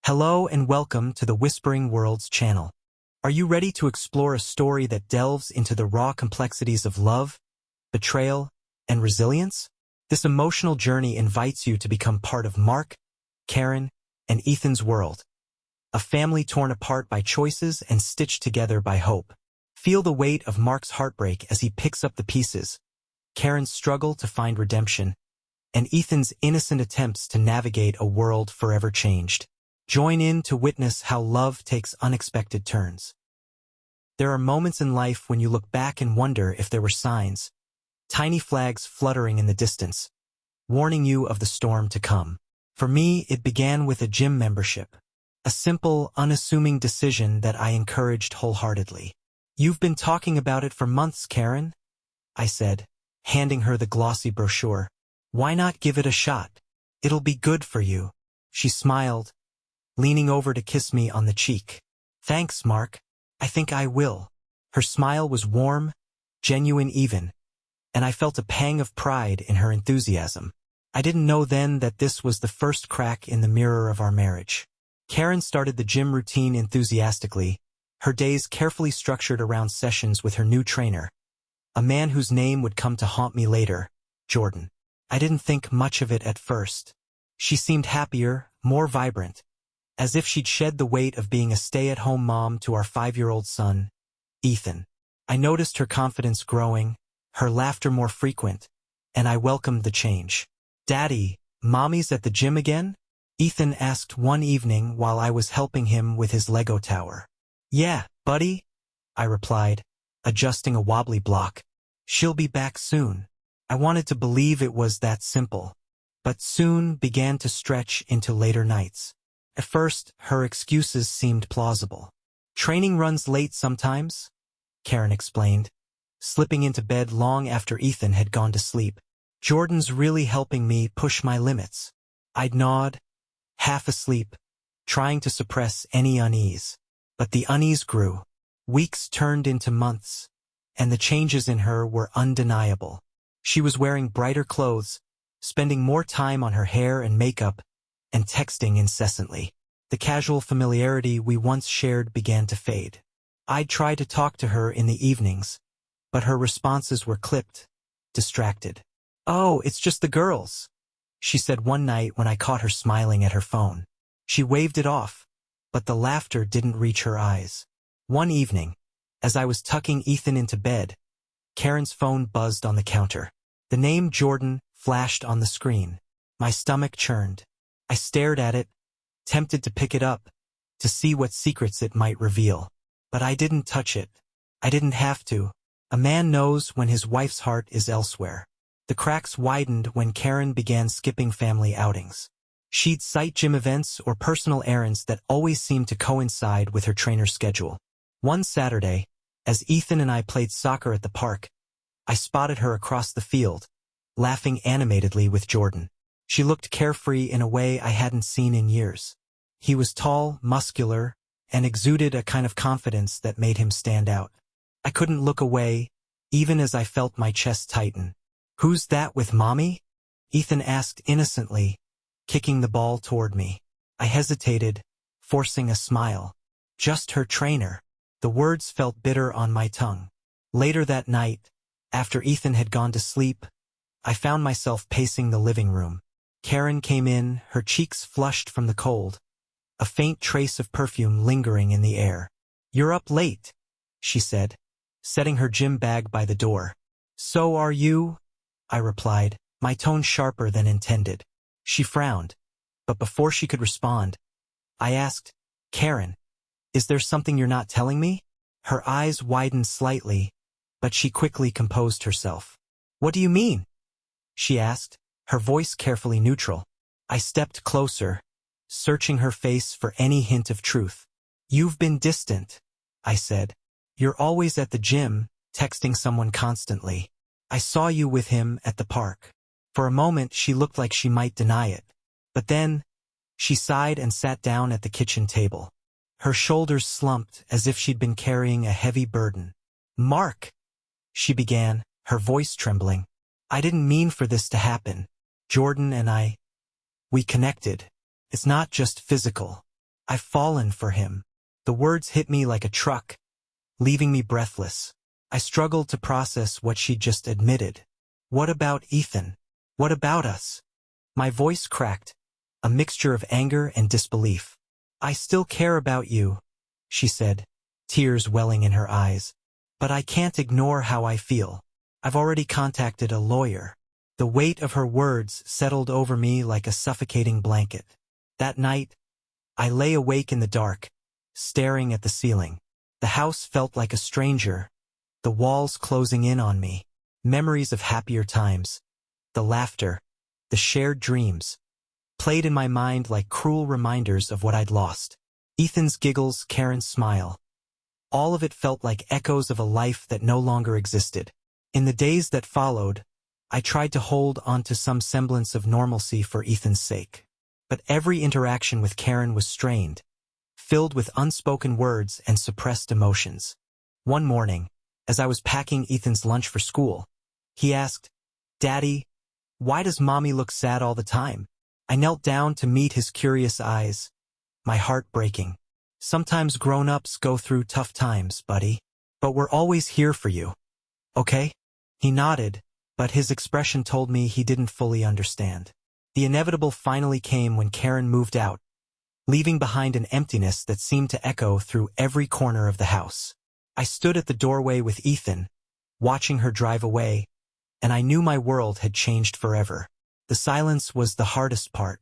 Hello and welcome to the Whispering Worlds channel. Are you ready to explore a story that delves into the raw complexities of love, betrayal, and resilience? This emotional journey invites you to become part of Mark, Karen, and Ethan's world, a family torn apart by choices and stitched together by hope. Feel the weight of Mark's heartbreak as he picks up the pieces, Karen's struggle to find redemption, and Ethan's innocent attempts to navigate a world forever changed. Join in to witness how love takes unexpected turns. There are moments in life when you look back and wonder if there were signs, tiny flags fluttering in the distance, warning you of the storm to come. For me, it began with a gym membership, a simple, unassuming decision that I encouraged wholeheartedly. "You've been talking about it for months, Karen," I said, handing her the glossy brochure. "Why not give it a shot? It'll be good for you." She smiled, leaning over to kiss me on the cheek. "Thanks, Mark. I think I will." Her smile was warm, genuine even, and I felt a pang of pride in her enthusiasm. I didn't know then that this was the first crack in the mirror of our marriage. Karen started the gym routine enthusiastically, her days carefully structured around sessions with her new trainer, a man whose name would come to haunt me later, Jordan. I didn't think much of it at first. She seemed happier, more vibrant, as if she'd shed the weight of being a stay-at-home mom to our 5-year-old son, Ethan. I noticed her confidence growing, her laughter more frequent, and I welcomed the change. "Daddy, Mommy's at the gym again?" Ethan asked one evening while I was helping him with his Lego tower. "Yeah, buddy," I replied, adjusting a wobbly block. "She'll be back soon." I wanted to believe it was that simple, but soon began to stretch into later nights. At first, her excuses seemed plausible. "Training runs late sometimes," Karen explained, slipping into bed long after Ethan had gone to sleep. "Jordan's really helping me push my limits." I'd nod, half asleep, trying to suppress any unease. But the unease grew. Weeks turned into months, and the changes in her were undeniable. She was wearing brighter clothes, spending more time on her hair and makeup, and texting incessantly. The casual familiarity we once shared began to fade. I'd try to talk to her in the evenings, but her responses were clipped, distracted. "Oh, it's just the girls," she said one night when I caught her smiling at her phone. She waved it off, but the laughter didn't reach her eyes. One evening, as I was tucking Ethan into bed, Karen's phone buzzed on the counter. The name Jordan flashed on the screen. My stomach churned. I stared at it, tempted to pick it up, to see what secrets it might reveal. But I didn't touch it. I didn't have to. A man knows when his wife's heart is elsewhere. The cracks widened when Karen began skipping family outings. She'd cite gym events or personal errands that always seemed to coincide with her trainer's schedule. One Saturday, as Ethan and I played soccer at the park, I spotted her across the field, laughing animatedly with Jordan. She looked carefree in a way I hadn't seen in years. He was tall, muscular, and exuded a kind of confidence that made him stand out. I couldn't look away, even as I felt my chest tighten. "Who's that with Mommy?" Ethan asked innocently, kicking the ball toward me. I hesitated, forcing a smile. "Just her trainer." The words felt bitter on my tongue. Later that night, after Ethan had gone to sleep, I found myself pacing the living room. Karen came in, her cheeks flushed from the cold, a faint trace of perfume lingering in the air. "You're up late," she said, setting her gym bag by the door. "So are you," I replied, my tone sharper than intended. She frowned, but before she could respond, I asked, "Karen, is there something you're not telling me?" Her eyes widened slightly, but she quickly composed herself. "What do you mean?" she asked, her voice carefully neutral. I stepped closer, searching her face for any hint of truth. "You've been distant," I said. "You're always at the gym, texting someone constantly. I saw you with him at the park." For a moment she looked like she might deny it, but then she sighed and sat down at the kitchen table. Her shoulders slumped as if she'd been carrying a heavy burden. "Mark," she began, her voice trembling. "I didn't mean for this to happen. Jordan and we connected. It's not just physical. I've fallen for him. The words hit me like a truck, leaving me breathless. I struggled to process what she'd just admitted. What about Ethan? What about us? My voice cracked, a mixture of anger and disbelief. I still care about you, she said, tears welling in her eyes. But I can't ignore how I feel. I've already contacted a lawyer. The weight of her words settled over me like a suffocating blanket. That night, I lay awake in the dark, staring at the ceiling. The house felt like a stranger, the walls closing in on me. Memories of happier times, the laughter, the shared dreams, played in my mind like cruel reminders of what I'd lost. Ethan's giggles, Karen's smile. All of it felt like echoes of a life that no longer existed. In the days that followed, I tried to hold on to some semblance of normalcy for Ethan's sake. But every interaction with Karen was strained, filled with unspoken words and suppressed emotions. One morning, as I was packing Ethan's lunch for school, he asked, "Daddy, why does Mommy look sad all the time?" I knelt down to meet his curious eyes, my heart breaking. "Sometimes grown-ups go through tough times, buddy. But we're always here for you. Okay?" He nodded, but his expression told me he didn't fully understand. The inevitable finally came when Karen moved out, leaving behind an emptiness that seemed to echo through every corner of the house. I stood at the doorway with Ethan, watching her drive away, and I knew my world had changed forever. The silence was the hardest part.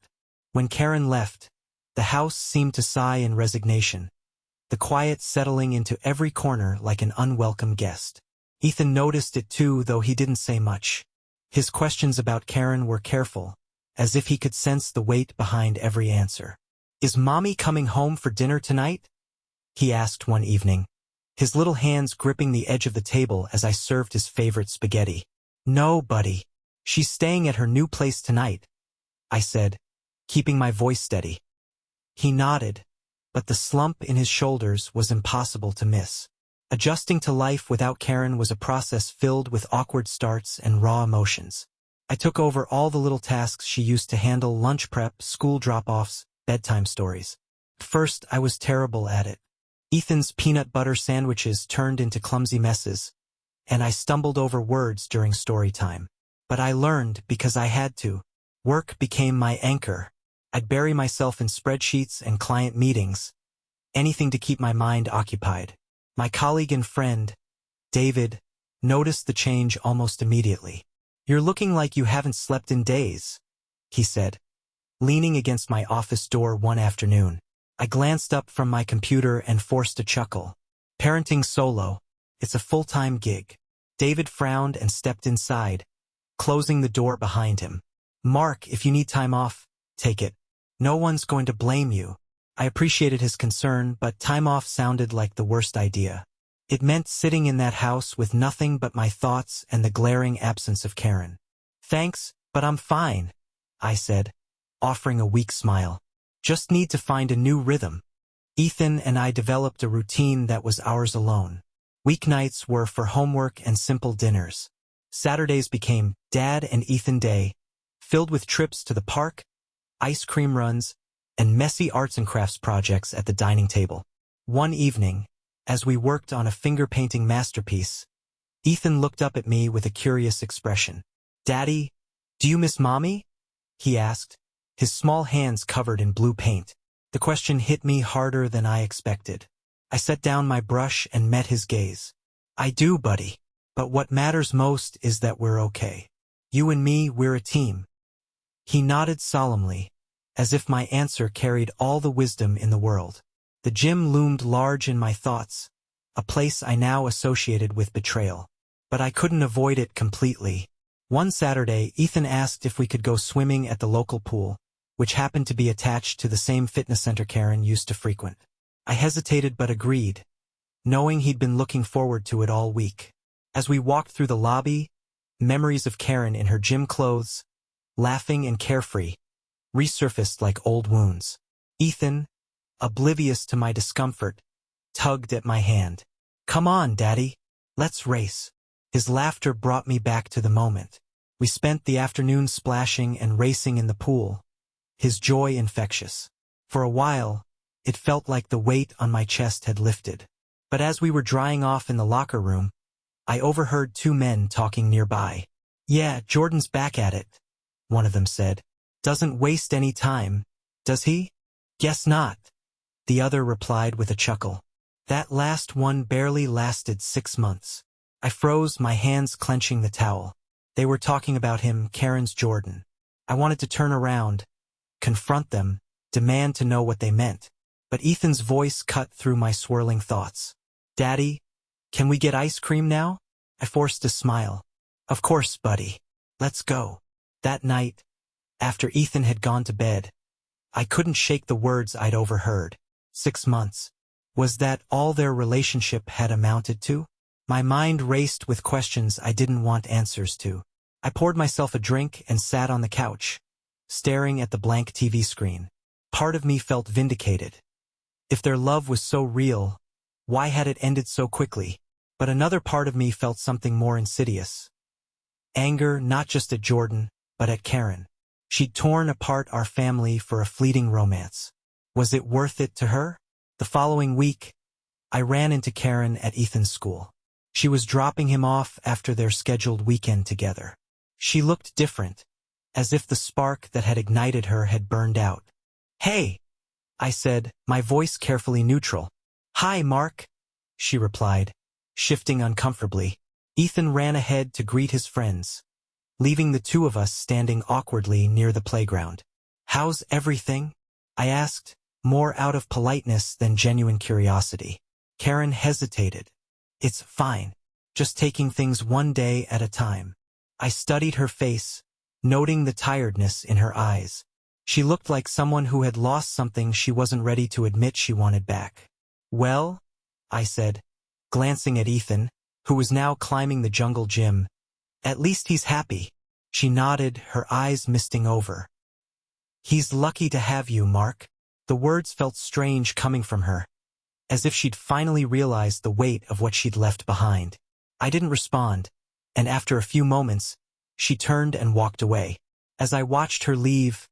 When Karen left, the house seemed to sigh in resignation, the quiet settling into every corner like an unwelcome guest. Ethan noticed it too, though he didn't say much. His questions about Karen were careful, as if he could sense the weight behind every answer. "Is Mommy coming home for dinner tonight?" he asked one evening, his little hands gripping the edge of the table as I served his favorite spaghetti. "No, buddy. She's staying at her new place tonight," I said, keeping my voice steady. He nodded, but the slump in his shoulders was impossible to miss. Adjusting to life without Karen was a process filled with awkward starts and raw emotions. I took over all the little tasks she used to handle: lunch prep, school drop-offs, bedtime stories. First, I was terrible at it. Ethan's peanut butter sandwiches turned into clumsy messes, and I stumbled over words during story time. But I learned because I had to. Work became my anchor. I'd bury myself in spreadsheets and client meetings, anything to keep my mind occupied. My colleague and friend, David, noticed the change almost immediately. "You're looking like you haven't slept in days," he said, leaning against my office door one afternoon. I glanced up from my computer and forced a chuckle. "Parenting solo. It's a full-time gig." David frowned and stepped inside, closing the door behind him. "Mark, if you need time off, take it. No one's going to blame you." I appreciated his concern, but time off sounded like the worst idea. It meant sitting in that house with nothing but my thoughts and the glaring absence of Karen. "Thanks, but I'm fine," I said, offering a weak smile. "Just need to find a new rhythm." Ethan and I developed a routine that was ours alone. Weeknights were for homework and simple dinners. Saturdays became Dad and Ethan Day, filled with trips to the park, ice cream runs, and messy arts and crafts projects at the dining table. One evening, as we worked on a finger-painting masterpiece, Ethan looked up at me with a curious expression. "Daddy, do you miss Mommy?" he asked, his small hands covered in blue paint. The question hit me harder than I expected. I set down my brush and met his gaze. "I do, buddy. But what matters most is that we're okay. You and me, we're a team." He nodded solemnly, as if my answer carried all the wisdom in the world. The gym loomed large in my thoughts, a place I now associated with betrayal. But I couldn't avoid it completely. One Saturday, Ethan asked if we could go swimming at the local pool, which happened to be attached to the same fitness center Karen used to frequent. I hesitated but agreed, knowing he'd been looking forward to it all week. As we walked through the lobby, memories of Karen in her gym clothes, laughing and carefree, resurfaced like old wounds. Ethan, oblivious to my discomfort, tugged at my hand. "Come on, Daddy. Let's race." His laughter brought me back to the moment. We spent the afternoon splashing and racing in the pool, his joy infectious. For a while, It felt like the weight on my chest had lifted. But as we were drying off in the locker room, I overheard two men talking nearby. "Yeah, Jordan's back at it," one of them said. "Doesn't waste any time, does he?" "Guess not," the other replied with a chuckle. That last one barely lasted 6 months. I froze, my hands clenching the towel. They were talking about him, Karen's Jordan. I wanted to turn around, confront them, demand to know what they meant. But Ethan's voice cut through my swirling thoughts. "Daddy, can we get ice cream now?" I forced a smile. "Of course, buddy. Let's go." That night, after Ethan had gone to bed, I couldn't shake the words I'd overheard. 6 months. Was that all their relationship had amounted to? My mind raced with questions I didn't want answers to. I poured myself a drink and sat on the couch, staring at the blank TV screen. Part of me felt vindicated. If their love was so real, why had it ended so quickly? But another part of me felt something more insidious. Anger, not just at Jordan, but at Karen. She'd torn apart our family for a fleeting romance. Was it worth it to her? The following week, I ran into Karen at Ethan's school. She was dropping him off after their scheduled weekend together. She looked different, as if the spark that had ignited her had burned out. "Hey," I said, my voice carefully neutral. "Hi, Mark," she replied, shifting uncomfortably. Ethan ran ahead to greet his friends, leaving the two of us standing awkwardly near the playground. "How's everything?" I asked, more out of politeness than genuine curiosity. Karen hesitated. "It's fine. Just taking things one day at a time." I studied her face, noting the tiredness in her eyes. She looked like someone who had lost something she wasn't ready to admit she wanted back. "Well," I said, glancing at Ethan, who was now climbing the jungle gym, "at least he's happy." She nodded, her eyes misting over. "He's lucky to have you, Mark." The words felt strange coming from her, as if she'd finally realized the weight of what she'd left behind. I didn't respond, and after a few moments, she turned and walked away. As I watched her leave,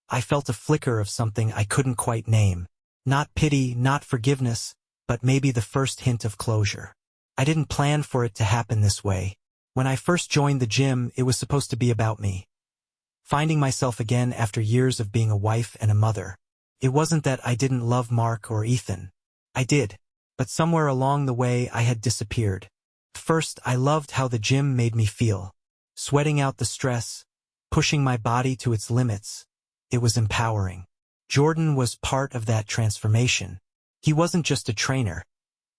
I felt a flicker of something I couldn't quite name. Not pity, not forgiveness, but maybe the first hint of closure. I didn't plan for it to happen this way. When I first joined the gym, it was supposed to be about me. Finding myself again after years of being a wife and a mother. It wasn't that I didn't love Mark or Ethan. I did, but somewhere along the way I had disappeared. First, I loved how the gym made me feel. Sweating out the stress, pushing my body to its limits. It was empowering. Jordan was part of that transformation. He wasn't just a trainer.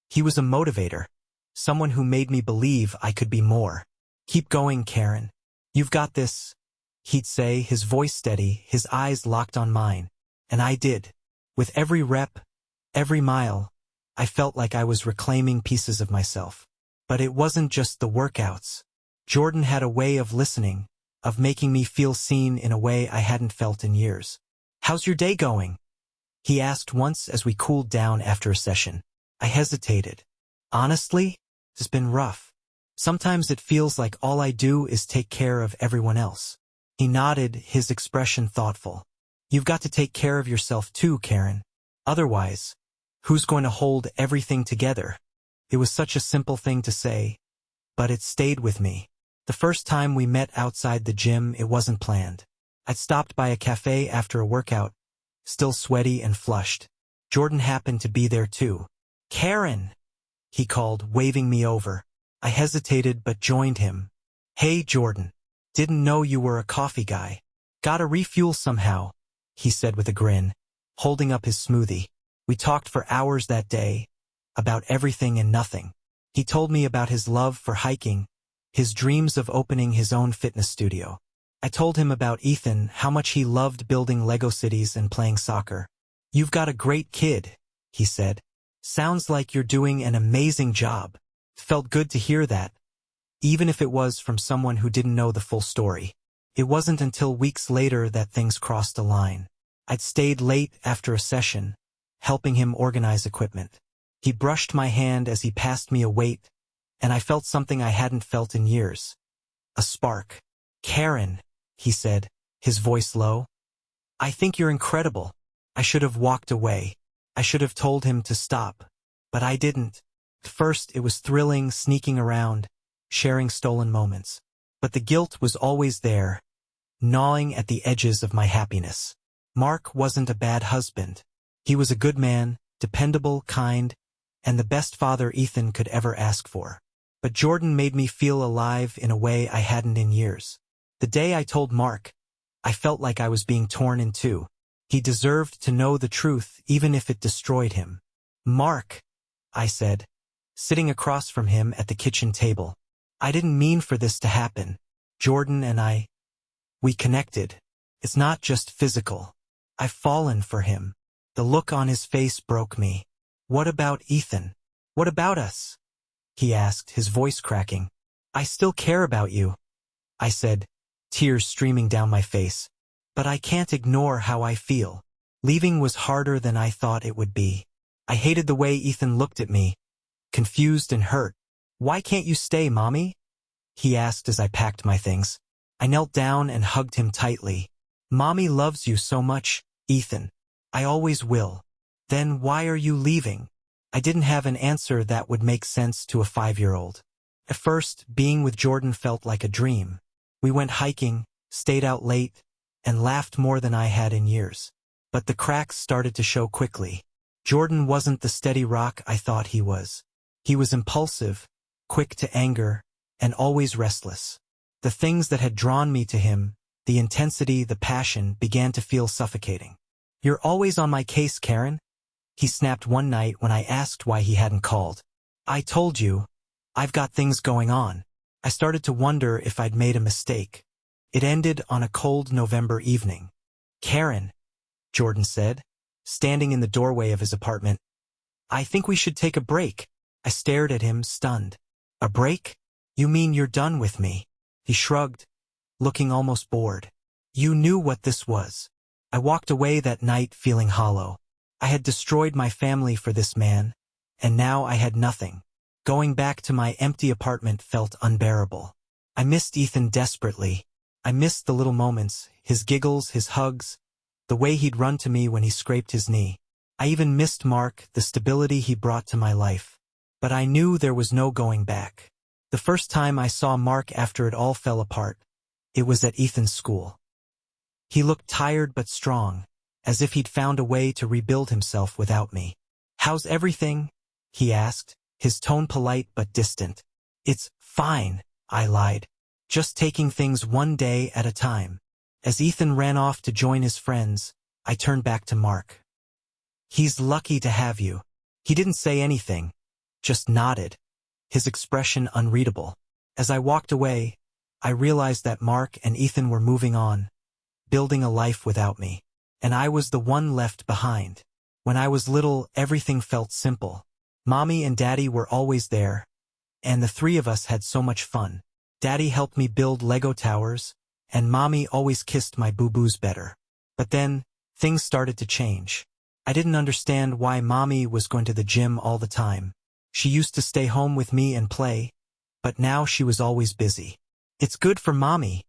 He was a motivator. Someone who made me believe I could be more. "Keep going, Karen. You've got this," he'd say, his voice steady, his eyes locked on mine. And I did. With every rep, every mile, I felt like I was reclaiming pieces of myself. But it wasn't just the workouts. Jordan had a way of listening, of making me feel seen in a way I hadn't felt in years. "How's your day going?" he asked once as we cooled down after a session. I hesitated. "Honestly, it's been rough. Sometimes it feels like all I do is take care of everyone else." He nodded, his expression thoughtful. "You've got to take care of yourself too, Karen. Otherwise, who's going to hold everything together?" It was such a simple thing to say, but it stayed with me. The first time we met outside the gym, it wasn't planned. I'd stopped by a cafe after a workout, still sweaty and flushed. Jordan happened to be there too. "Karen!" he called, waving me over. I hesitated but joined him. "Hey, Jordan. Didn't know you were a coffee guy. Gotta refuel somehow," he said with a grin, holding up his smoothie. We talked for hours that day, about everything and nothing. He told me about his love for hiking, his dreams of opening his own fitness studio. I told him about Ethan, how much he loved building Lego cities and playing soccer. "You've got a great kid," he said. "Sounds like you're doing an amazing job." Felt good to hear that, even if it was from someone who didn't know the full story. It wasn't until weeks later that things crossed a line. I'd stayed late after a session, helping him organize equipment. He brushed my hand as he passed me a weight, and I felt something I hadn't felt in years. A spark. "Karen," he said, his voice low. "I think you're incredible." I should have walked away. I should have told him to stop, but I didn't. First, it was thrilling sneaking around, sharing stolen moments. But the guilt was always there, gnawing at the edges of my happiness. Mark wasn't a bad husband. He was a good man, dependable, kind, and the best father Ethan could ever ask for. But Jordan made me feel alive in a way I hadn't in years. The day I told Mark, I felt like I was being torn in two. He deserved to know the truth even if it destroyed him. "Mark," I said, sitting across from him at the kitchen table. "I didn't mean for this to happen. Jordan and we connected. It's not just physical. I've fallen for him." The look on his face broke me. "What about Ethan? What about us?" he asked, his voice cracking. "I still care about you," I said, tears streaming down my face. "But I can't ignore how I feel. Leaving was harder than I thought it would be. I hated the way Ethan looked at me, confused and hurt. "Why can't you stay, Mommy?" he asked as I packed my things. I knelt down and hugged him tightly. "Mommy loves you so much, Ethan. I always will." "Then why are you leaving?" I didn't have an answer that would make sense to a 5-year-old. At first, being with Jordan felt like a dream. We went hiking, stayed out late, and laughed more than I had in years. But the cracks started to show quickly. Jordan wasn't the steady rock I thought he was. He was impulsive, quick to anger, and always restless. The things that had drawn me to him, the intensity, the passion, began to feel suffocating. "You're always on my case, Karen," he snapped one night when I asked why he hadn't called. "I told you, I've got things going on." I started to wonder if I'd made a mistake. It ended on a cold November evening. "Karen," Jordan said, standing in the doorway of his apartment, "I think we should take a break." I stared at him, stunned. "A break? You mean you're done with me?" He shrugged, looking almost bored. "You knew what this was." I walked away that night feeling hollow. I had destroyed my family for this man, and now I had nothing. Going back to my empty apartment felt unbearable. I missed Ethan desperately. I missed the little moments, his giggles, his hugs, the way he'd run to me when he scraped his knee. I even missed Mark, the stability he brought to my life. But I knew there was no going back. The first time I saw Mark after it all fell apart, it was at Ethan's school. He looked tired but strong, as if he'd found a way to rebuild himself without me. "How's everything?" he asked, his tone polite but distant. "It's fine," I lied. "Just taking things one day at a time." As Ethan ran off to join his friends, I turned back to Mark. "He's lucky to have you." He didn't say anything, just nodded, his expression unreadable. As I walked away, I realized that Mark and Ethan were moving on, building a life without me, and I was the one left behind. When I was little, everything felt simple. Mommy and Daddy were always there, and the three of us had so much fun. Daddy helped me build Lego towers, and Mommy always kissed my boo-boos better. But then, things started to change. I didn't understand why Mommy was going to the gym all the time. She used to stay home with me and play, but now she was always busy. "It's good for Mommy,"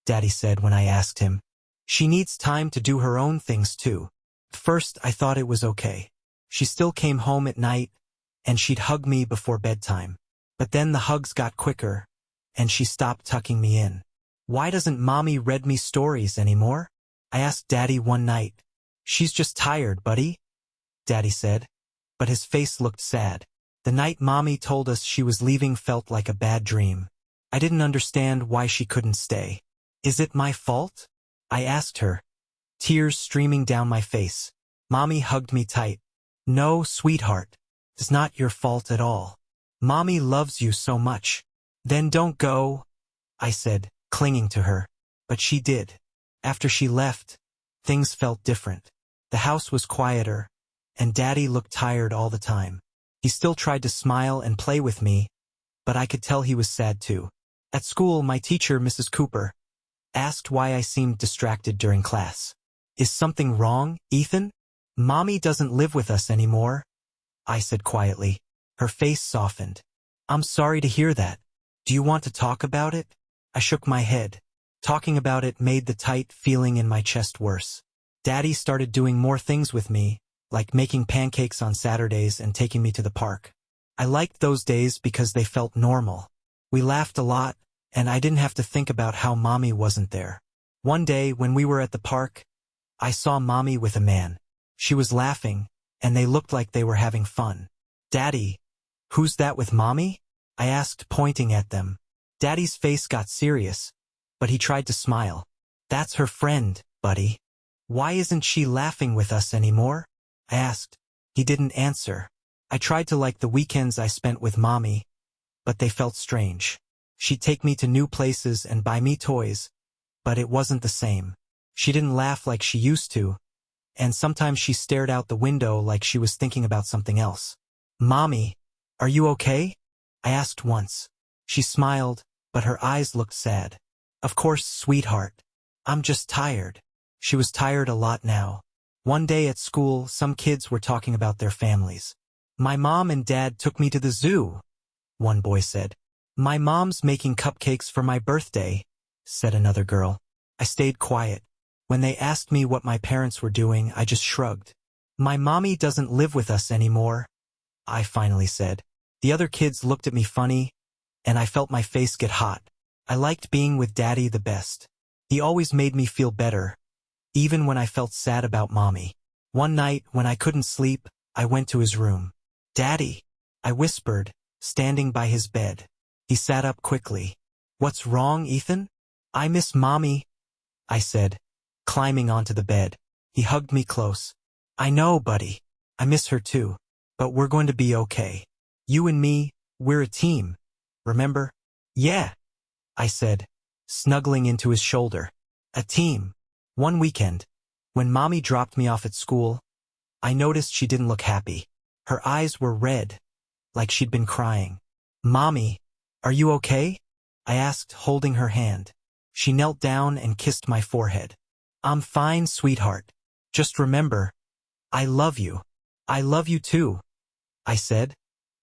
Daddy said when I asked him. "She needs time to do her own things too." At first, I thought it was okay. She still came home at night, and she'd hug me before bedtime. But then the hugs got quicker, and she stopped tucking me in. "Why doesn't Mommy read me stories anymore?" I asked Daddy one night. "She's just tired, buddy," Daddy said, but his face looked sad. The night Mommy told us she was leaving felt like a bad dream. I didn't understand why she couldn't stay. "Is it my fault?" I asked her, tears streaming down my face. Mommy hugged me tight. "No, sweetheart. It's not your fault at all. Mommy loves you so much." "Then don't go," I said, clinging to her. But she did. After she left, things felt different. The house was quieter, and Daddy looked tired all the time. He still tried to smile and play with me, but I could tell he was sad too. At school, my teacher, Mrs. Cooper, asked why I seemed distracted during class. "Is something wrong, Ethan?" "Mommy doesn't live with us anymore," I said quietly. Her face softened. "I'm sorry to hear that. Do you want to talk about it?" I shook my head. Talking about it made the tight feeling in my chest worse. Daddy started doing more things with me, like making pancakes on Saturdays and taking me to the park. I liked those days because they felt normal. We laughed a lot, and I didn't have to think about how Mommy wasn't there. One day, when we were at the park, I saw Mommy with a man. She was laughing, and they looked like they were having fun. "Daddy, who's that with Mommy?" I asked, pointing at them. Daddy's face got serious, but he tried to smile. "That's her friend, buddy." "Why isn't she laughing with us anymore?" I asked. He didn't answer. I tried to like the weekends I spent with Mommy, but they felt strange. She'd take me to new places and buy me toys, but it wasn't the same. She didn't laugh like she used to, and sometimes she stared out the window like she was thinking about something else. "Mommy, are you okay?" I asked once. She smiled, but her eyes looked sad. "Of course, sweetheart. I'm just tired." She was tired a lot now. One day at school, some kids were talking about their families. "My mom and dad took me to the zoo," one boy said. "My mom's making cupcakes for my birthday," said another girl. I stayed quiet. When they asked me what my parents were doing, I just shrugged. "My mommy doesn't live with us anymore," I finally said. The other kids looked at me funny, and I felt my face get hot. I liked being with Daddy the best. He always made me feel better, even when I felt sad about Mommy. One night, when I couldn't sleep, I went to his room. "Daddy," I whispered, standing by his bed. He sat up quickly. "What's wrong, Ethan?" "I miss Mommy," I said, climbing onto the bed. He hugged me close. "I know, buddy. I miss her too. But we're going to be okay. You and me, we're a team. Remember?" "Yeah," I said, snuggling into his shoulder. "A team." One weekend, when Mommy dropped me off at school, I noticed she didn't look happy. Her eyes were red, like she'd been crying. "Mommy, are you okay?" I asked, holding her hand. She knelt down and kissed my forehead. "I'm fine, sweetheart. Just remember, I love you." "I love you too," I said,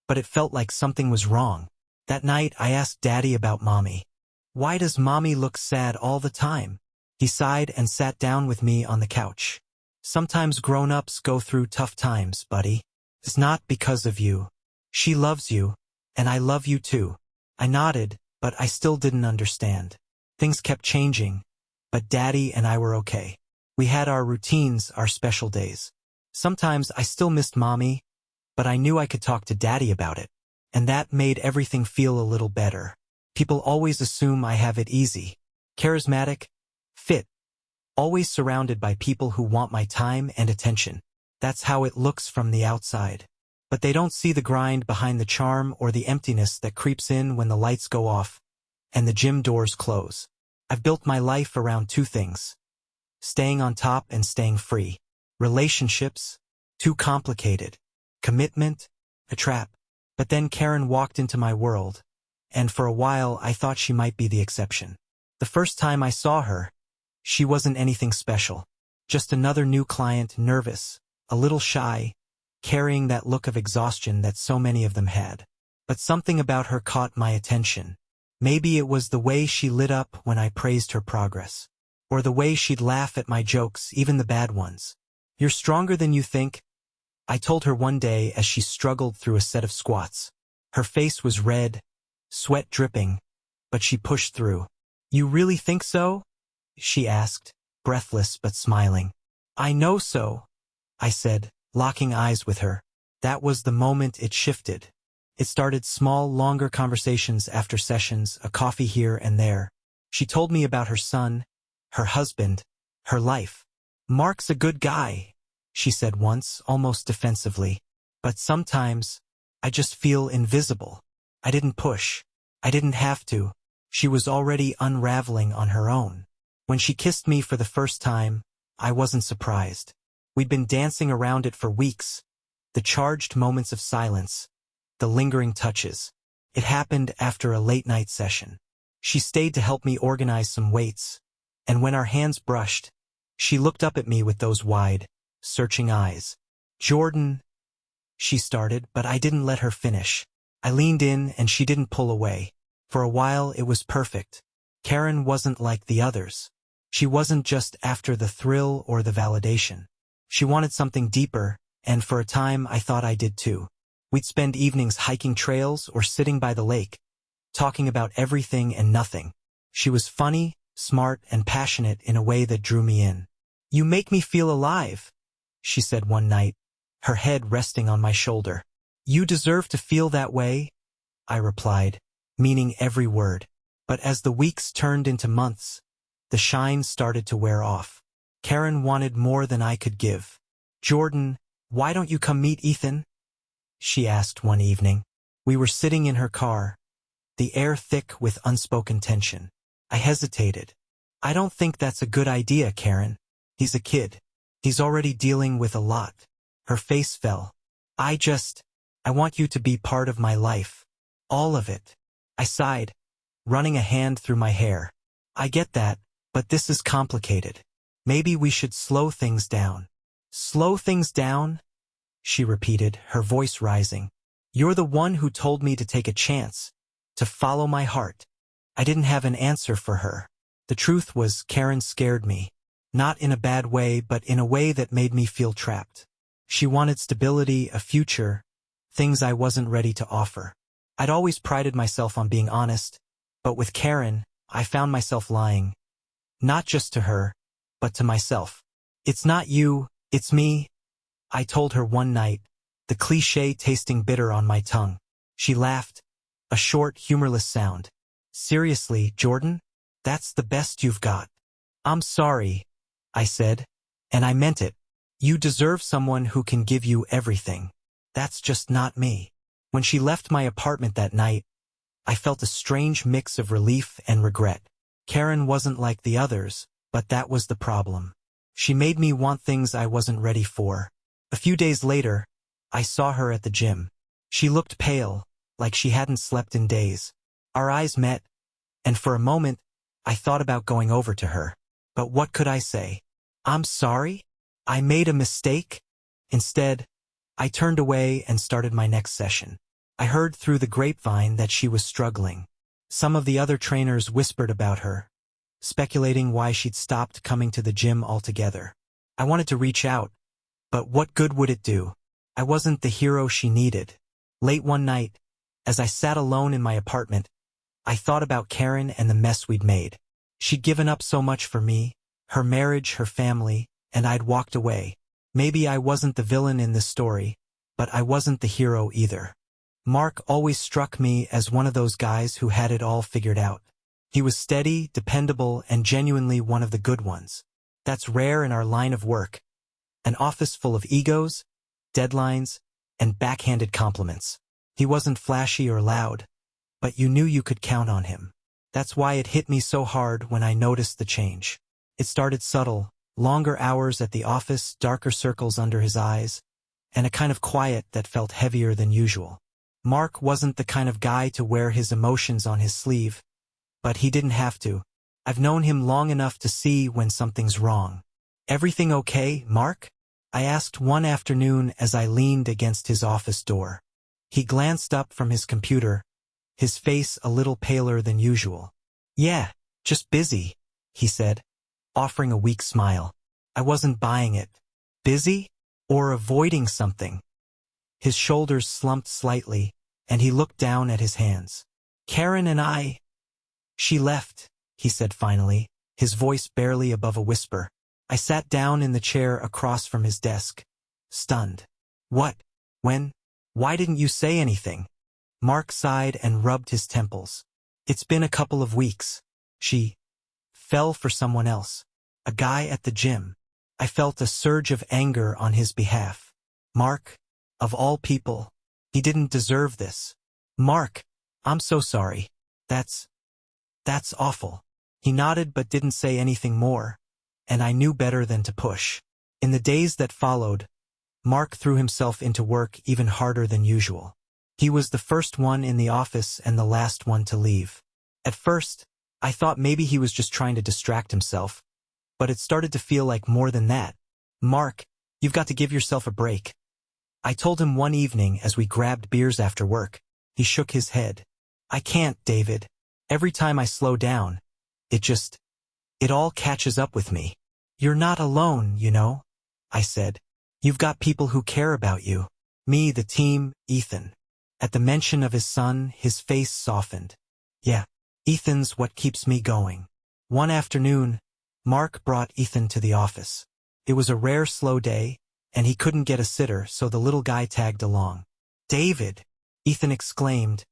but it felt like something was wrong. That night, I asked Daddy about Mommy. "Why does Mommy look sad all the time?" He sighed and sat down with me on the couch. "Sometimes grown-ups go through tough times, buddy. It's not because of you. She loves you, and I love you too." I nodded, but I still didn't understand. Things kept changing, but Daddy and I were okay. We had our routines, our special days. Sometimes I still missed Mommy, but I knew I could talk to Daddy about it, and that made everything feel a little better. People always assume I have it easy. Charismatic, fit, always surrounded by people who want my time and attention. That's how it looks from the outside. But they don't see the grind behind the charm or the emptiness that creeps in when the lights go off and the gym doors close. I've built my life around two things: staying on top and staying free. Relationships, too complicated. Commitment, a trap. But then Karen walked into my world, and for a while I thought she might be the exception. The first time I saw her, she wasn't anything special. Just another new client, nervous, a little shy, carrying that look of exhaustion that so many of them had. But something about her caught my attention. Maybe it was the way she lit up when I praised her progress, or the way she'd laugh at my jokes, even the bad ones. "You're stronger than you think," I told her one day as she struggled through a set of squats. Her face was red, sweat dripping, but she pushed through. "You really think so?" she asked, breathless but smiling. "I know so," I said, locking eyes with her. That was the moment it shifted. It started small, longer conversations after sessions, a coffee here and there. She told me about her son, her husband, her life. "Mark's a good guy," she said once, almost defensively. "But sometimes, I just feel invisible." I didn't push. I didn't have to. She was already unraveling on her own. When she kissed me for the first time, I wasn't surprised. We'd been dancing around it for weeks. The charged moments of silence, the lingering touches. It happened after a late-night session. She stayed to help me organize some weights, and when our hands brushed, she looked up at me with those wide, searching eyes. "Jordan," she started, but I didn't let her finish. I leaned in, and she didn't pull away. For a while, it was perfect. Karen wasn't like the others. She wasn't just after the thrill or the validation. She wanted something deeper, and for a time I thought I did too. We'd spend evenings hiking trails or sitting by the lake, talking about everything and nothing. She was funny, smart, and passionate in a way that drew me in. "You make me feel alive," she said one night, her head resting on my shoulder. "You deserve to feel that way," I replied, meaning every word. But as the weeks turned into months, the shine started to wear off. Karen wanted more than I could give. "Jordan, why don't you come meet Ethan?" she asked one evening. We were sitting in her car, the air thick with unspoken tension. I hesitated. "I don't think that's a good idea, Karen. He's a kid. He's already dealing with a lot." Her face fell. I want you to be part of my life. All of it." I sighed, running a hand through my hair. "I get that, but this is complicated. Maybe we should slow things down." "Slow things down?" she repeated, her voice rising. "You're the one who told me to take a chance, to follow my heart." I didn't have an answer for her. The truth was, Karen scared me. Not in a bad way, but in a way that made me feel trapped. She wanted stability, a future, things I wasn't ready to offer. I'd always prided myself on being honest, but with Karen, I found myself lying. Not just to her, but to myself. "It's not you, it's me," I told her one night, the cliché tasting bitter on my tongue. She laughed, a short, humorless sound. "Seriously, Jordan? That's the best you've got." "I'm sorry," I said, and I meant it. "You deserve someone who can give you everything. That's just not me." When she left my apartment that night, I felt a strange mix of relief and regret. Karen wasn't like the others, but that was the problem. She made me want things I wasn't ready for. A few days later, I saw her at the gym. She looked pale, like she hadn't slept in days. Our eyes met, and for a moment, I thought about going over to her. But what could I say? "I'm sorry? I made a mistake?" Instead, I turned away and started my next session. I heard through the grapevine that she was struggling. Some of the other trainers whispered about her, speculating why she'd stopped coming to the gym altogether. I wanted to reach out, but what good would it do? I wasn't the hero she needed. Late one night, as I sat alone in my apartment, I thought about Karen and the mess we'd made. She'd given up so much for me, her marriage, her family, and I'd walked away. Maybe I wasn't the villain in this story, but I wasn't the hero either. Mark always struck me as one of those guys who had it all figured out. He was steady, dependable, and genuinely one of the good ones. That's rare in our line of work. An office full of egos, deadlines, and backhanded compliments. He wasn't flashy or loud, but you knew you could count on him. That's why it hit me so hard when I noticed the change. It started subtle, longer hours at the office, darker circles under his eyes, and a kind of quiet that felt heavier than usual. Mark wasn't the kind of guy to wear his emotions on his sleeve, but he didn't have to. I've known him long enough to see when something's wrong. "Everything okay, Mark?" I asked one afternoon as I leaned against his office door. He glanced up from his computer, his face a little paler than usual. "Yeah, just busy," he said, offering a weak smile. I wasn't buying it. Busy? Or avoiding something? His shoulders slumped slightly, and he looked down at his hands. "Karen and she left," he said finally, his voice barely above a whisper. I sat down in the chair across from his desk, stunned. "What? When? Why didn't you say anything?" Mark sighed and rubbed his temples. "It's been a couple of weeks. She fell for someone else. A guy at the gym." I felt a surge of anger on his behalf. Mark, of all people, he didn't deserve this. "Mark, I'm so sorry. That's awful." He nodded but didn't say anything more, and I knew better than to push. In the days that followed, Mark threw himself into work even harder than usual. He was the first one in the office and the last one to leave. At first, I thought maybe he was just trying to distract himself, but it started to feel like more than that. "Mark, you've got to give yourself a break," I told him one evening as we grabbed beers after work. He shook his head. "I can't, David. Every time I slow down, it all catches up with me." "You're not alone, you know," I said. You've got people who care about you. Me, the team, Ethan. At the mention of his son, his face softened. Yeah, Ethan's what keeps me going. One afternoon, Mark brought Ethan to the office. It was a rare slow day, and he couldn't get a sitter, so the little guy tagged along. "David!" Ethan exclaimed,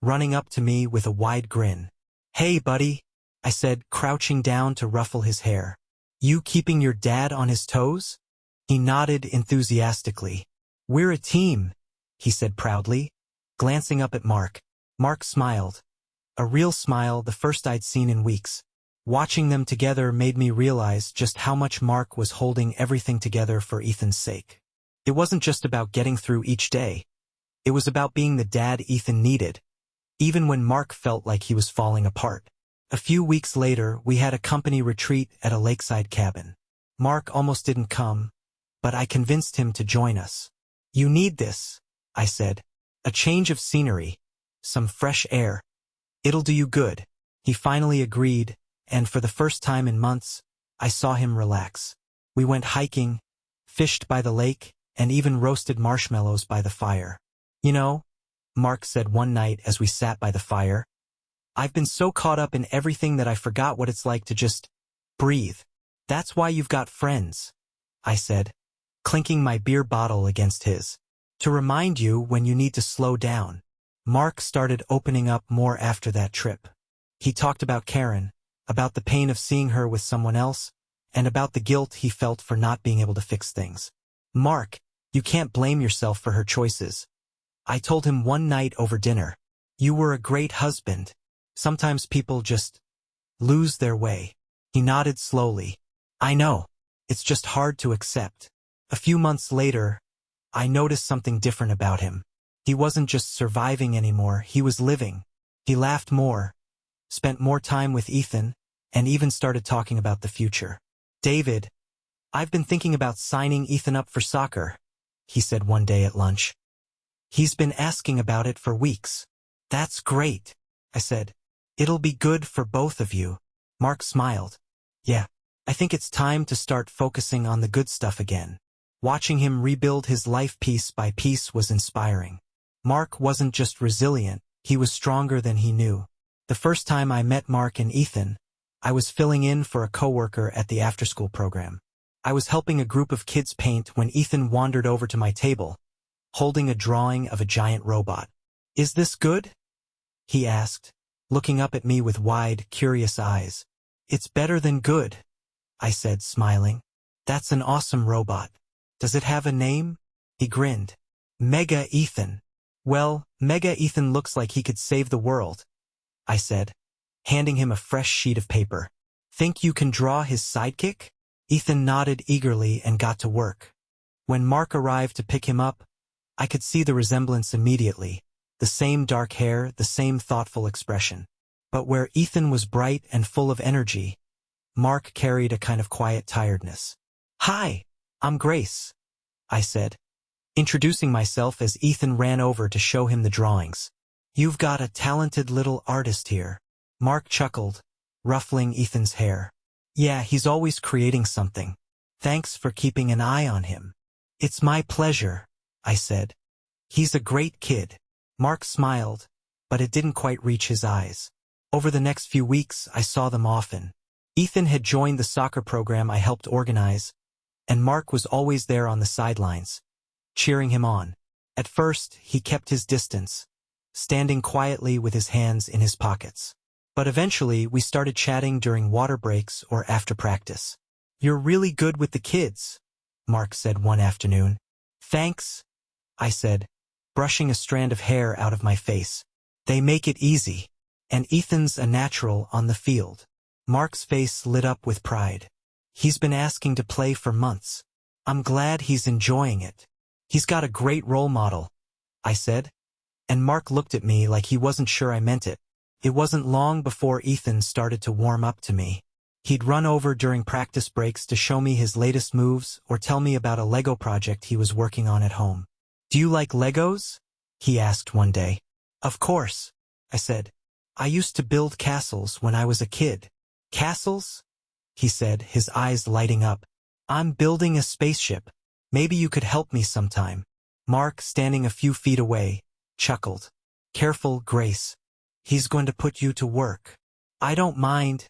running up to me with a wide grin. "Hey, buddy," I said, crouching down to ruffle his hair. "You keeping your dad on his toes?" He nodded enthusiastically. "We're a team," he said proudly, glancing up at Mark. Mark smiled. A real smile, the first I'd seen in weeks. Watching them together made me realize just how much Mark was holding everything together for Ethan's sake. It wasn't just about getting through each day. It was about being the dad Ethan needed, even when Mark felt like he was falling apart. A few weeks later, we had a company retreat at a lakeside cabin. Mark almost didn't come, but I convinced him to join us. "You need this," I said. "A change of scenery, some fresh air. It'll do you good." He finally agreed, and for the first time in months, I saw him relax. We went hiking, fished by the lake, and even roasted marshmallows by the fire. "You know," Mark said one night as we sat by the fire, "I've been so caught up in everything that I forgot what it's like to just breathe." "That's why you've got friends," I said, clinking my beer bottle against his. "To remind you when you need to slow down." Mark started opening up more after that trip. He talked about Karen, about the pain of seeing her with someone else, and about the guilt he felt for not being able to fix things. "Mark, you can't blame yourself for her choices," I told him one night over dinner. "You were a great husband. Sometimes people just lose their way." He nodded slowly. "I know. It's just hard to accept." A few months later, I noticed something different about him. He wasn't just surviving anymore, he was living. He laughed more, spent more time with Ethan, and even started talking about the future. "David, I've been thinking about signing Ethan up for soccer," he said one day at lunch. "He's been asking about it for weeks." "That's great," I said. "It'll be good for both of you." Mark smiled. "Yeah, I think it's time to start focusing on the good stuff again." Watching him rebuild his life piece by piece was inspiring. Mark wasn't just resilient, he was stronger than he knew. The first time I met Mark and Ethan, I was filling in for a coworker at the after-school program. I was helping a group of kids paint when Ethan wandered over to my table, holding a drawing of a giant robot. "Is this good?" he asked, looking up at me with wide, curious eyes. "It's better than good," I said, smiling. "That's an awesome robot. Does it have a name?" He grinned. "Mega Ethan." "Well, Mega Ethan looks like he could save the world," I said, handing him a fresh sheet of paper. "Think you can draw his sidekick?" Ethan nodded eagerly and got to work. When Mark arrived to pick him up, I could see the resemblance immediately. The same dark hair, the same thoughtful expression. But where Ethan was bright and full of energy, Mark carried a kind of quiet tiredness. "Hi, I'm Grace," I said, introducing myself as Ethan ran over to show him the drawings. "You've got a talented little artist here." Mark chuckled, ruffling Ethan's hair. "Yeah, he's always creating something. Thanks for keeping an eye on him." "It's my pleasure," I said. "He's a great kid." Mark smiled, but it didn't quite reach his eyes. Over the next few weeks, I saw them often. Ethan had joined the soccer program I helped organize, and Mark was always there on the sidelines, cheering him on. At first, he kept his distance, standing quietly with his hands in his pockets. But eventually, we started chatting during water breaks or after practice. "You're really good with the kids," Mark said one afternoon. "Thanks," I said, brushing a strand of hair out of my face. "They make it easy. And Ethan's a natural on the field." Mark's face lit up with pride. "He's been asking to play for months. I'm glad he's enjoying it." "He's got a great role model," I said, and Mark looked at me like he wasn't sure I meant it. It wasn't long before Ethan started to warm up to me. He'd run over during practice breaks to show me his latest moves or tell me about a Lego project he was working on at home. "Do you like Legos?" he asked one day. "Of course," I said. "I used to build castles when I was a kid." "Castles?" he said, his eyes lighting up. "I'm building a spaceship." Maybe you could help me sometime. Mark, standing a few feet away, chuckled. Careful, Grace. He's going to put you to work. I don't mind,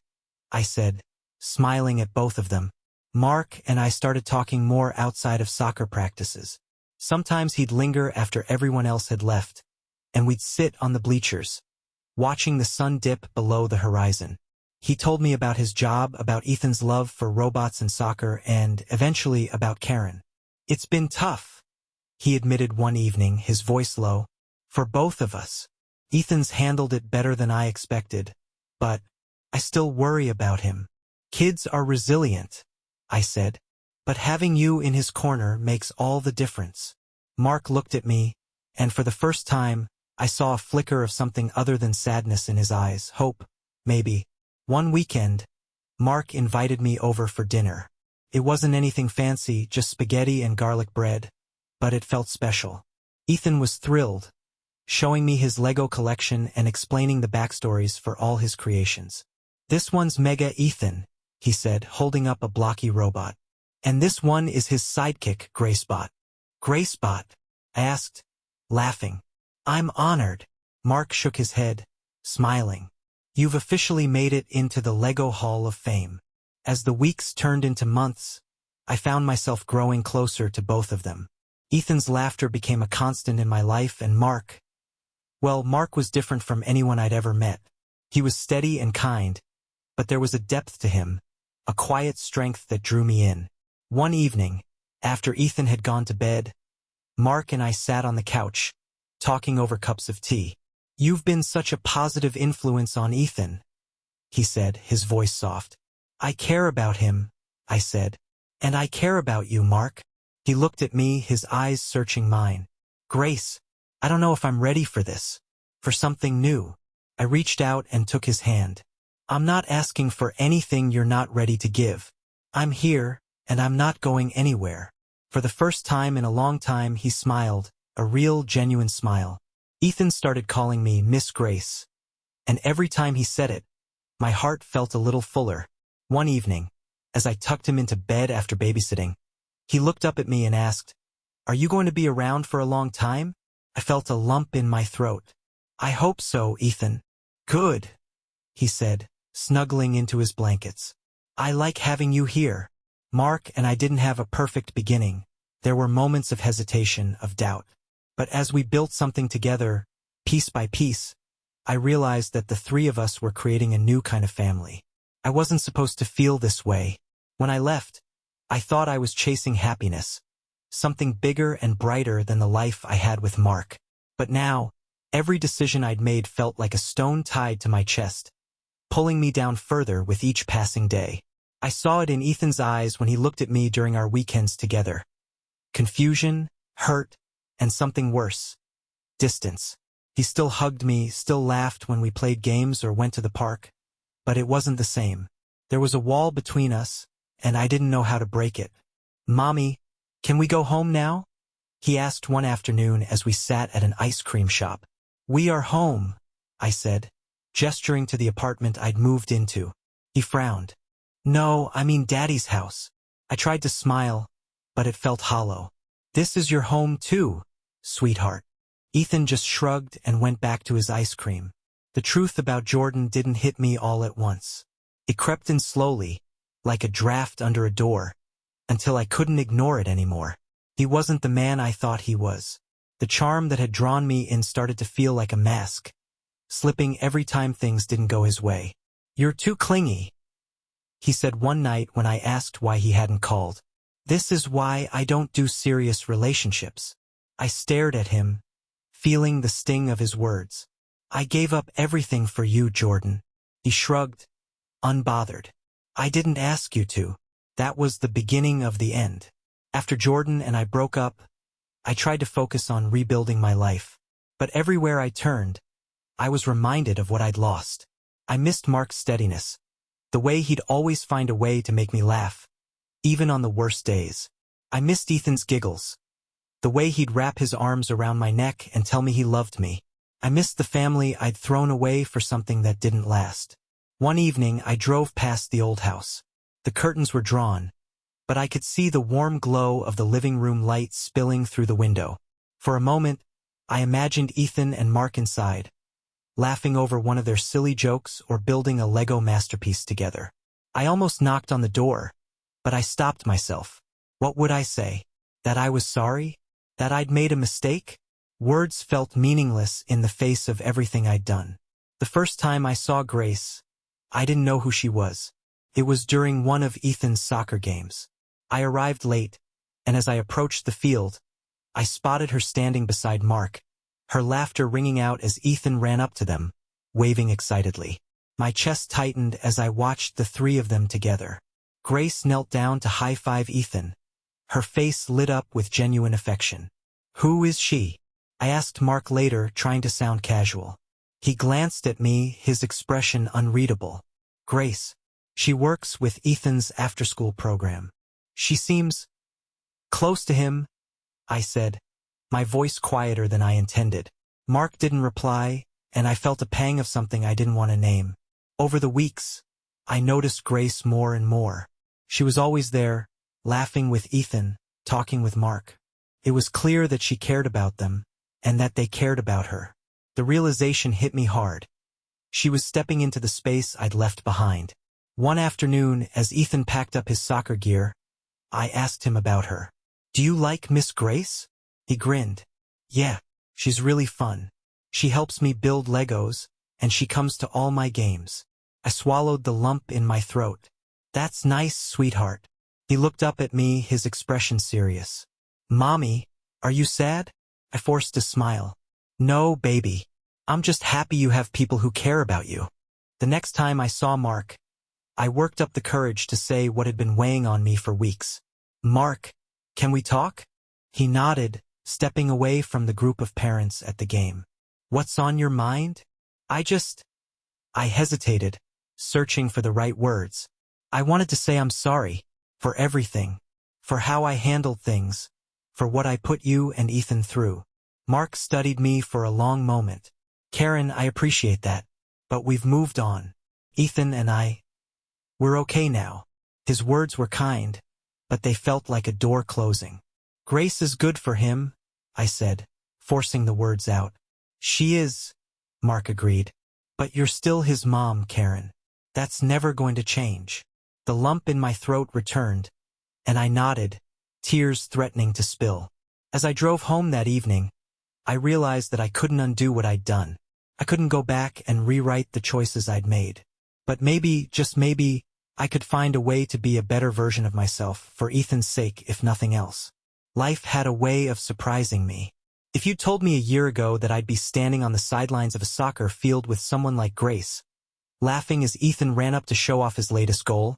I said, smiling at both of them. Mark and I started talking more outside of soccer practices. Sometimes he'd linger after everyone else had left, and we'd sit on the bleachers, watching the sun dip below the horizon. He told me about his job, about Ethan's love for robots and soccer, and eventually about Karen. It's been tough, he admitted one evening, his voice low. For both of us. Ethan's handled it better than I expected, but I still worry about him. Kids are resilient, I said, but having you in his corner makes all the difference. Mark looked at me, and for the first time, I saw a flicker of something other than sadness in his eyes. Hope, maybe. One weekend, Mark invited me over for dinner. It wasn't anything fancy, just spaghetti and garlic bread, but it felt special. Ethan was thrilled, showing me his Lego collection and explaining the backstories for all his creations. This one's Mega Ethan, he said, holding up a blocky robot. And this one is his sidekick, Gracebot. Gracebot? I asked, laughing. I'm honored. Mark shook his head, smiling. You've officially made it into the Lego Hall of Fame. As the weeks turned into months, I found myself growing closer to both of them. Ethan's laughter became a constant in my life, and Mark was different from anyone I'd ever met. He was steady and kind, but there was a depth to him, a quiet strength that drew me in. One evening, after Ethan had gone to bed, Mark and I sat on the couch, talking over cups of tea. You've been such a positive influence on Ethan, he said, his voice soft. I care about him, I said. And I care about you, Mark. He looked at me, his eyes searching mine. Grace, I don't know if I'm ready for this. For something new. I reached out and took his hand. I'm not asking for anything you're not ready to give. I'm here, and I'm not going anywhere. For the first time in a long time, he smiled, a real, genuine smile. Ethan started calling me Miss Grace. And every time he said it, my heart felt a little fuller. One evening, as I tucked him into bed after babysitting, he looked up at me and asked, Are you going to be around for a long time? I felt a lump in my throat. I hope so, Ethan. Good, he said, snuggling into his blankets. I like having you here. Mark and I didn't have a perfect beginning. There were moments of hesitation, of doubt. But as we built something together, piece by piece, I realized that the three of us were creating a new kind of family. I wasn't supposed to feel this way. When I left, I thought I was chasing happiness, something bigger and brighter than the life I had with Mark. But now, every decision I'd made felt like a stone tied to my chest, pulling me down further with each passing day. I saw it in Ethan's eyes when he looked at me during our weekends together. Confusion, hurt, and something worse. Distance. He still hugged me, still laughed when we played games or went to the park. But it wasn't the same. There was a wall between us, and I didn't know how to break it. Mommy, can we go home now? He asked one afternoon as we sat at an ice cream shop. We are home, I said, gesturing to the apartment I'd moved into. He frowned. No, I mean Daddy's house. I tried to smile, but it felt hollow. This is your home too, sweetheart. Ethan just shrugged and went back to his ice cream. The truth about Jordan didn't hit me all at once. It crept in slowly, like a draft under a door, until I couldn't ignore it anymore. He wasn't the man I thought he was. The charm that had drawn me in started to feel like a mask, slipping every time things didn't go his way. You're too clingy, he said one night when I asked why he hadn't called. This is why I don't do serious relationships. I stared at him, feeling the sting of his words. I gave up everything for you, Jordan. He shrugged, unbothered. I didn't ask you to. That was the beginning of the end. After Jordan and I broke up, I tried to focus on rebuilding my life. But everywhere I turned, I was reminded of what I'd lost. I missed Mark's steadiness, the way he'd always find a way to make me laugh, even on the worst days. I missed Ethan's giggles, the way he'd wrap his arms around my neck and tell me he loved me. I missed the family I'd thrown away for something that didn't last. One evening, I drove past the old house. The curtains were drawn, but I could see the warm glow of the living room light spilling through the window. For a moment, I imagined Ethan and Mark inside, laughing over one of their silly jokes or building a Lego masterpiece together. I almost knocked on the door, but I stopped myself. What would I say? That I was sorry? That I'd made a mistake? Words felt meaningless in the face of everything I'd done. The first time I saw Grace, I didn't know who she was. It was during one of Ethan's soccer games. I arrived late, and as I approached the field, I spotted her standing beside Mark, her laughter ringing out as Ethan ran up to them, waving excitedly. My chest tightened as I watched the three of them together. Grace knelt down to high-five Ethan, her face lit up with genuine affection. "Who is she?" I asked Mark later, trying to sound casual. He glanced at me, his expression unreadable. "Grace. She works with Ethan's after-school program. She seems close to him," I said, my voice quieter than I intended. Mark didn't reply, and I felt a pang of something I didn't want to name. Over the weeks, I noticed Grace more and more. She was always there, laughing with Ethan, talking with Mark. It was clear that she cared about them, and that they cared about her. The realization hit me hard. She was stepping into the space I'd left behind. One afternoon, as Ethan packed up his soccer gear, I asked him about her. "Do you like Miss Grace?" He grinned. "Yeah, she's really fun. She helps me build Legos, and she comes to all my games." I swallowed the lump in my throat. "That's nice, sweetheart." He looked up at me, his expression serious. "Mommy, are you sad?" I forced a smile. "No, baby. I'm just happy you have people who care about you." The next time I saw Mark, I worked up the courage to say what had been weighing on me for weeks. "Mark, can we talk?" He nodded, stepping away from the group of parents at the game. "What's on your mind?" I hesitated, searching for the right words. I wanted to say I'm sorry, for everything, for how I handled things, for what I put you and Ethan through. Mark studied me for a long moment. "Karen, I appreciate that, but we've moved on. Ethan and we're okay now." His words were kind, but they felt like a door closing. "Grace is good for him," I said, forcing the words out. "She is," Mark agreed. "But you're still his mom, Karen. That's never going to change." The lump in my throat returned, and I nodded, tears threatening to spill. As I drove home that evening, I realized that I couldn't undo what I'd done. I couldn't go back and rewrite the choices I'd made. But maybe, just maybe, I could find a way to be a better version of myself, for Ethan's sake if nothing else. Life had a way of surprising me. If you told me a year ago that I'd be standing on the sidelines of a soccer field with someone like Grace, laughing as Ethan ran up to show off his latest goal,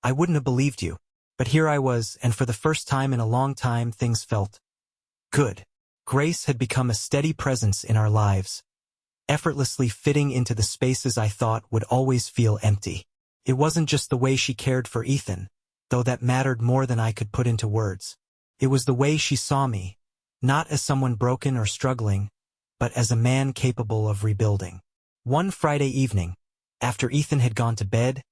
I wouldn't have believed you. But here I was, and for the first time in a long time, things felt good. Grace had become a steady presence in our lives, effortlessly fitting into the spaces I thought would always feel empty. It wasn't just the way she cared for Ethan, though that mattered more than I could put into words. It was the way she saw me, not as someone broken or struggling, but as a man capable of rebuilding. One Friday evening, after Ethan had gone to bed,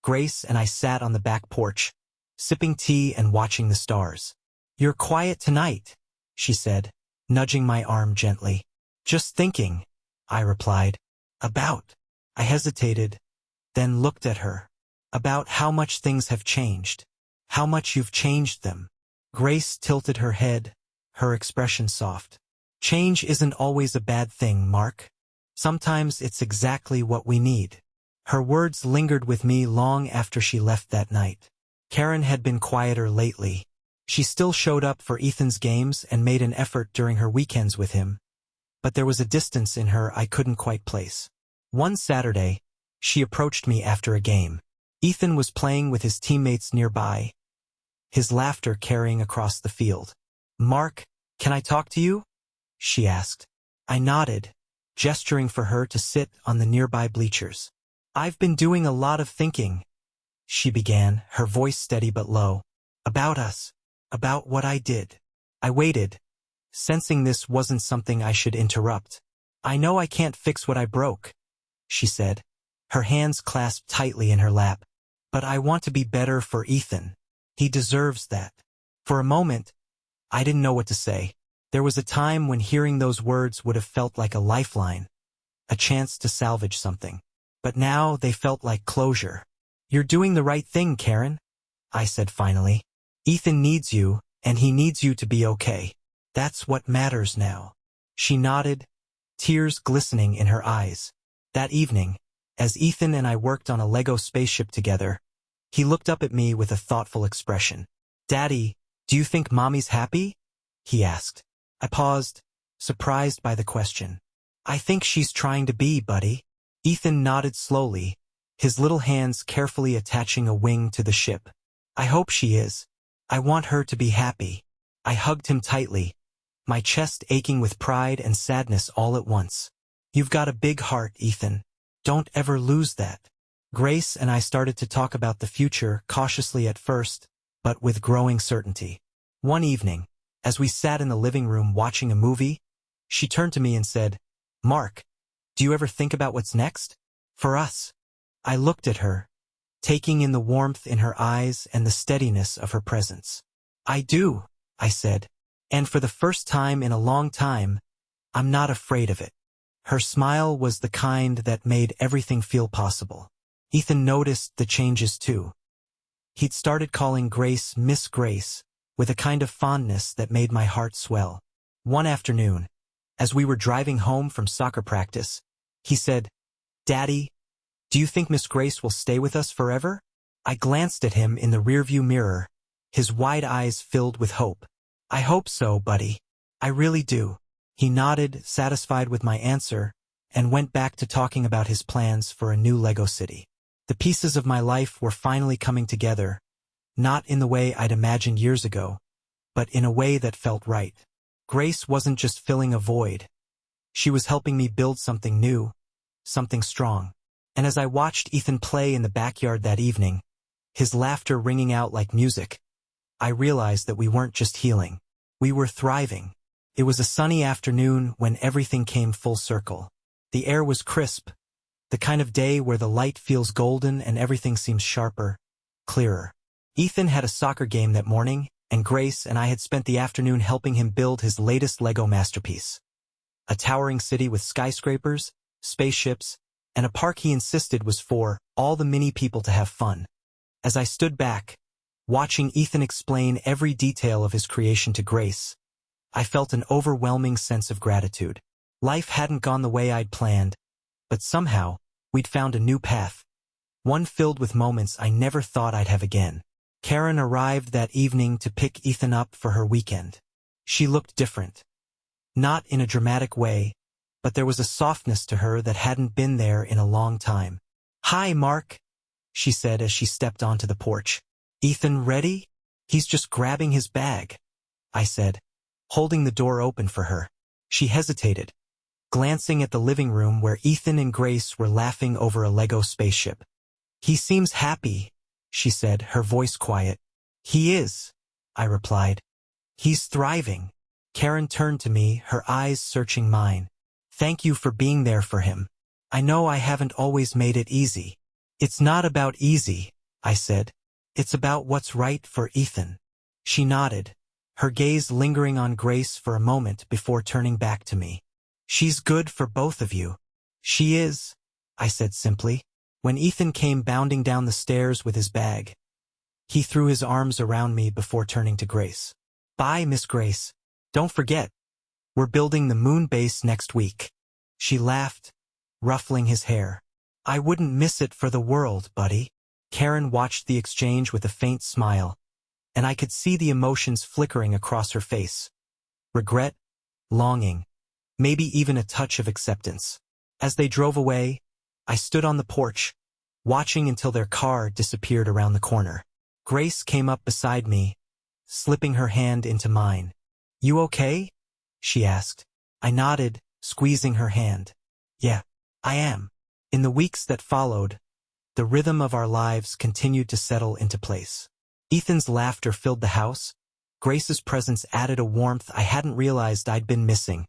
Grace and I sat on the back porch, sipping tea and watching the stars. "You're quiet tonight," she said, nudging my arm gently. "Just thinking," I replied. "About?" I hesitated, then looked at her. "About how much things have changed. How much you've changed them." Grace tilted her head, her expression soft. "Change isn't always a bad thing, Mark. Sometimes it's exactly what we need." Her words lingered with me long after she left that night. Karen had been quieter lately. She still showed up for Ethan's games and made an effort during her weekends with him, but there was a distance in her I couldn't quite place. One Saturday, she approached me after a game. Ethan was playing with his teammates nearby, his laughter carrying across the field. "Mark, can I talk to you?" she asked. I nodded, gesturing for her to sit on the nearby bleachers. "I've been doing a lot of thinking," she began, her voice steady but low. "About us. About what I did." I waited, sensing this wasn't something I should interrupt. "I know I can't fix what I broke," she said, her hands clasped tightly in her lap. "But I want to be better for Ethan. He deserves that. For a moment, I didn't know what to say. There was a time when hearing those words would have felt like a lifeline, a chance to salvage something. But now they felt like closure. "You're doing the right thing, Karen," I said finally. "Ethan needs you, and he needs you to be okay. That's what matters now." She nodded, tears glistening in her eyes. That evening, as Ethan and I worked on a Lego spaceship together, he looked up at me with a thoughtful expression. "Daddy, do you think Mommy's happy?" he asked. I paused, surprised by the question. "I think she's trying to be, buddy." Ethan nodded slowly, his little hands carefully attaching a wing to the ship. "I hope she is. I want her to be happy." I hugged him tightly, my chest aching with pride and sadness all at once. "You've got a big heart, Ethan. Don't ever lose that." Grace and I started to talk about the future, cautiously at first, but with growing certainty. One evening, as we sat in the living room watching a movie, she turned to me and said, "Mark, do you ever think about what's next? For us?" I looked at her, taking in the warmth in her eyes and the steadiness of her presence. "I do," I said, "and for the first time in a long time, I'm not afraid of it." Her smile was the kind that made everything feel possible. Ethan noticed the changes too. He'd started calling Grace Miss Grace, with a kind of fondness that made my heart swell. One afternoon, as we were driving home from soccer practice, he said, "Daddy, do you think Miss Grace will stay with us forever?" I glanced at him in the rearview mirror, his wide eyes filled with hope. "I hope so, buddy. I really do." He nodded, satisfied with my answer, and went back to talking about his plans for a new Lego city. The pieces of my life were finally coming together, not in the way I'd imagined years ago, but in a way that felt right. Grace wasn't just filling a void. She was helping me build something new, something strong. And as I watched Ethan play in the backyard that evening, his laughter ringing out like music, I realized that we weren't just healing. We were thriving. It was a sunny afternoon when everything came full circle. The air was crisp, the kind of day where the light feels golden and everything seems sharper, clearer. Ethan had a soccer game that morning, and Grace and I had spent the afternoon helping him build his latest Lego masterpiece. A towering city with skyscrapers, spaceships, and a park he insisted was for all the mini people to have fun. As I stood back, watching Ethan explain every detail of his creation to Grace, I felt an overwhelming sense of gratitude. Life hadn't gone the way I'd planned, but somehow, we'd found a new path, one filled with moments I never thought I'd have again. Karen arrived that evening to pick Ethan up for her weekend. She looked different. Not in a dramatic way, but there was a softness to her that hadn't been there in a long time. "Hi, Mark," she said as she stepped onto the porch. "Ethan ready?" "He's just grabbing his bag," I said, holding the door open for her. She hesitated, glancing at the living room where Ethan and Grace were laughing over a Lego spaceship. "He seems happy," she said, her voice quiet. "He is," I replied. "He's thriving." Karen turned to me, her eyes searching mine. "Thank you for being there for him. I know I haven't always made it easy." "It's not about easy," I said. "It's about what's right for Ethan." She nodded, her gaze lingering on Grace for a moment before turning back to me. "She's good for both of you." "She is," I said simply. When Ethan came bounding down the stairs with his bag, he threw his arms around me before turning to Grace. "Bye, Miss Grace. Don't forget, we're building the moon base next week." She laughed, ruffling his hair. "I wouldn't miss it for the world, buddy." Karen watched the exchange with a faint smile, and I could see the emotions flickering across her face. Regret, longing, maybe even a touch of acceptance. As they drove away, I stood on the porch, watching until their car disappeared around the corner. Grace came up beside me, slipping her hand into mine. "You okay?" she asked. I nodded, squeezing her hand. "Yeah, I am." In the weeks that followed, the rhythm of our lives continued to settle into place. Ethan's laughter filled the house, Grace's presence added a warmth I hadn't realized I'd been missing,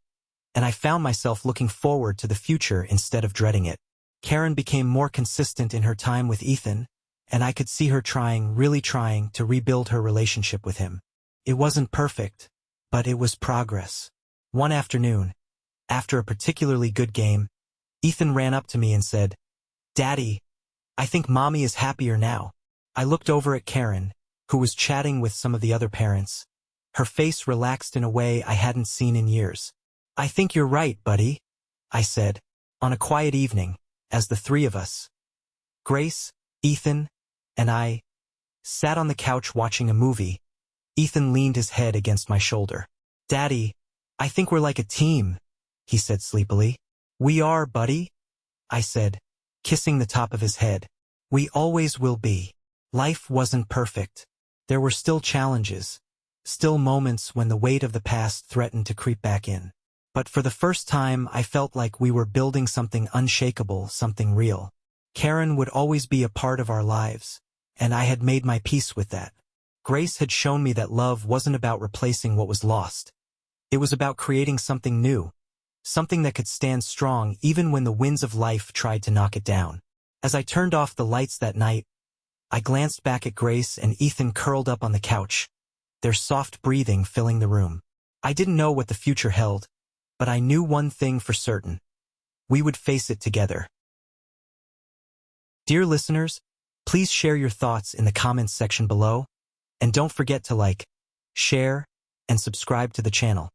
and I found myself looking forward to the future instead of dreading it. Karen became more consistent in her time with Ethan, and I could see her trying, really trying, to rebuild her relationship with him. It wasn't perfect, but it was progress. One afternoon, after a particularly good game, Ethan ran up to me and said, "Daddy, I think Mommy is happier now." I looked over at Karen, who was chatting with some of the other parents. Her face relaxed in a way I hadn't seen in years. "I think you're right, buddy," I said. On a quiet evening, as the three of us, Grace, Ethan, and I, sat on the couch watching a movie, Ethan leaned his head against my shoulder. "Daddy, I think we're like a team," he said sleepily. "We are, buddy," I said, kissing the top of his head. "We always will be." Life wasn't perfect. There were still challenges, still moments when the weight of the past threatened to creep back in. But for the first time, I felt like we were building something unshakable, something real. Karen would always be a part of our lives, and I had made my peace with that. Grace had shown me that love wasn't about replacing what was lost. It was about creating something new, something that could stand strong even when the winds of life tried to knock it down. As I turned off the lights that night, I glanced back at Grace and Ethan curled up on the couch, their soft breathing filling the room. I didn't know what the future held, but I knew one thing for certain. We would face it together. Dear listeners, please share your thoughts in the comments section below, and don't forget to like, share, and subscribe to the channel.